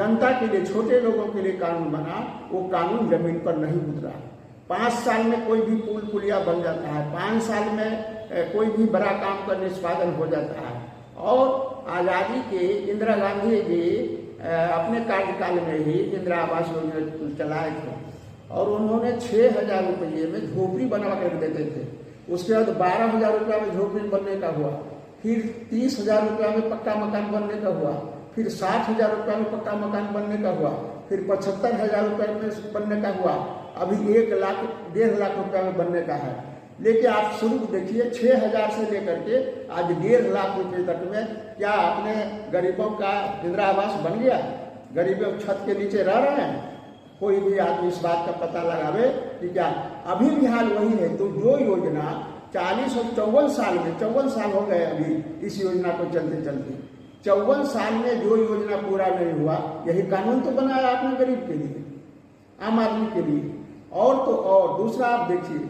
जनता के लिए, छोटे लोगों के लिए कानून बना, वो कानून जमीन पर नहीं उतरा। 5 साल में कोई भी पुल पुलिया बन जाता है, 5 साल में कोई भी बड़ा काम का निष्पादन हो जाता है। और आज़ादी के इंदिरा गांधी जी अपने कार्यकाल में ही इंदिरा आवास योजना चलाए थे और उन्होंने 6,000 रुपये में झोपड़ी बनवा कर देते थे। उसके बाद 12,000 रुपया में झोपड़ी बनने का हुआ, फिर 30,000 रुपया में पक्का मकान बनने का हुआ, फिर 60,000 रुपया में पक्का मकान बनने का हुआ, फिर 75,000 रुपये में बनने का हुआ, अभी 1 लाख 1.5 लाख रुपया में बनने का है। लेकिन आप शुरू देखिए 6,000 से लेकर के आज 1.5 लाख रुपये तक में क्या अपने गरीबों का इंदिरा आवास बन गया? गरीबों छत के नीचे रह रहे हैं? कोई भी आदमी इस बात का पता लगावे कि क्या अभी भी हाल वही है। तो जो योजना 40 और 54 साल में, 54 साल हो गए अभी इस योजना को चलते चलते, 54 साल में जो योजना पूरा नहीं हुआ, यही कानून तो बनाया आपने गरीब के लिए, आम आदमी के लिए। और तो और दूसरा आप देखिए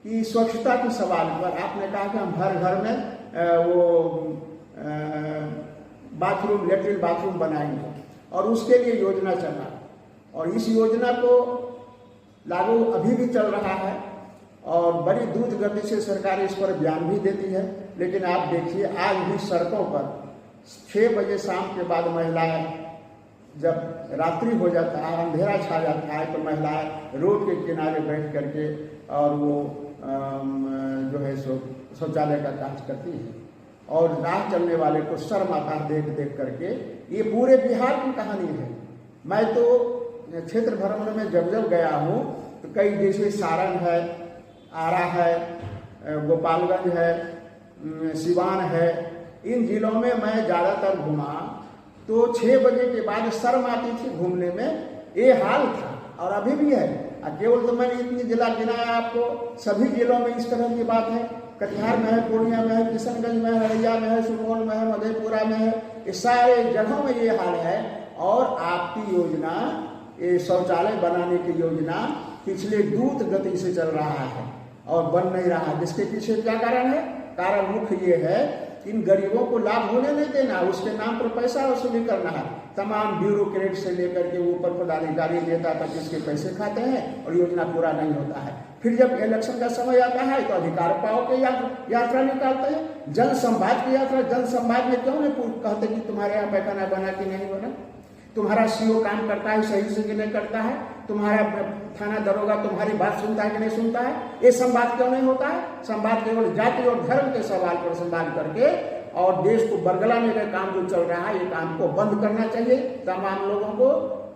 कि स्वच्छता के सवाल पर आपने कहा कि हम हर घर में बाथरूम, लेट्रिन बाथरूम बनाएंगे और उसके लिए योजना चला और इस योजना को लागू अभी भी चल रहा है और बड़ी द्रुत गति से सरकार इस पर बयान भी देती है। लेकिन आप देखिए आज भी सड़कों पर 6 बजे शाम के बाद महिलाएं, जब रात्रि हो जाता है, अंधेरा छा जाता है, तो महिलाएं रोड के किनारे बैठ करके और वो जो है शौचालय का कार्य करती है और राह चलने वाले को शर्म आता है देख देख करके। ये पूरे बिहार की कहानी है। मैं तो क्षेत्र भ्रमण में जब जब गया हूँ तो कई जैसे सारण है, आरा है, गोपालगंज है, सिवान है, इन जिलों में मैं ज़्यादातर घूमा तो 6 बजे के बाद शर्म आती थी घूमने में। ये हाल था और अभी भी है। केवल तो मैंने इतनी जिला गिनाया आपको, सभी जिलों में इस तरह की बात है। कटिहार में है, पूर्णिया में है, किशनगंज में है, अररिया में है, सुपौल में है, मधेपुरा में है, इस सारे जगहों में ये हाल है। और आपकी योजना, ये शौचालय बनाने की योजना पिछले द्रुत गति से चल रहा है और बन नहीं रहा। जिसके पीछे क्या कारण है? कारण मुख्य ये है कि इन गरीबों को लाभ होने नहीं देना, उसके नाम पर पैसा वसूली करना है। तमाम ब्यूरोक्रेट से लेकर के ऊपर पदाधिकारी नेता तक इसके पैसे खाते हैं और योजना पूरा नहीं होता है। फिर जब इलेक्शन का समय आता है तो अधिकार पाओ के यात्रा निकालते हैं, जन संवाद की यात्रा। जन संवाद में क्यों नहीं कहते कि तुम्हारे यहाँ पैखाना बना कि नहीं बना, तुम्हारा सीओ काम करता है सही से कि नहीं करता है, तुम्हारा थाना दरोगा तुम्हारी बात सुनता है कि नहीं सुनता है। ये संवाद क्यों नहीं होता है? संवाद केवल जाति और धर्म के सवाल पर संवाद करके और देश को बरगलाने का काम जो चल रहा है, ये काम को बंद करना चाहिए तमाम लोगों को।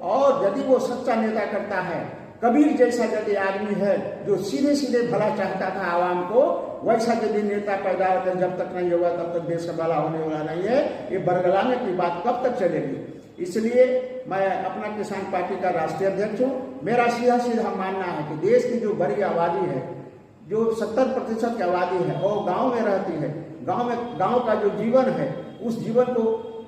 और यदि वो सच्चा नेता करता है, कबीर जैसा यदि आदमी है जो सीधे सीधे भला चाहता था आवाम को, वैसा यदि नेता पैदा होता है, जब तक नहीं होगा तब तक देश का भला होने वाला नहीं है। ये बरगलाने की बात कब तक चलेगी? इसलिए मैं अपना किसान पार्टी का राष्ट्रीय अध्यक्ष हूँ। मेरा सीधा सीधा मानना है कि देश की जो बड़ी आबादी है, जो 70% की आबादी है, वो गांव में रहती है। गांव का जो जीवन है, उस जीवन को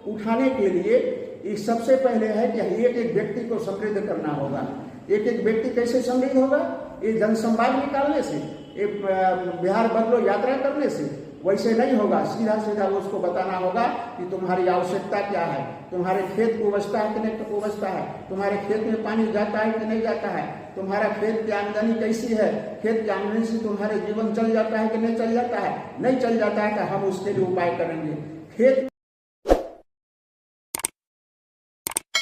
उठाने के लिए सबसे पहले है कि एक एक व्यक्ति को समृद्ध करना होगा। एक एक व्यक्ति कैसे समृद्ध होगा? ये जनसंवाद निकालने से, एक बिहार बदलो यात्रा करने से वैसे नहीं होगा। सीधा सीधा उसको बताना होगा कि तुम्हारी आवश्यकता क्या है, तुम्हारे खेत को उपजता है कि नहीं उपजता है, तुम्हारे खेत में पानी जाता है कि नहीं जाता है, तुम्हारा खेत की आमदनी कैसी है, खेत की आमदनी से तुम्हारे जीवन चल जाता है कि नहीं चल जाता है। नहीं चल जाता है तो हम उसके लिए उपाय करेंगे। खेत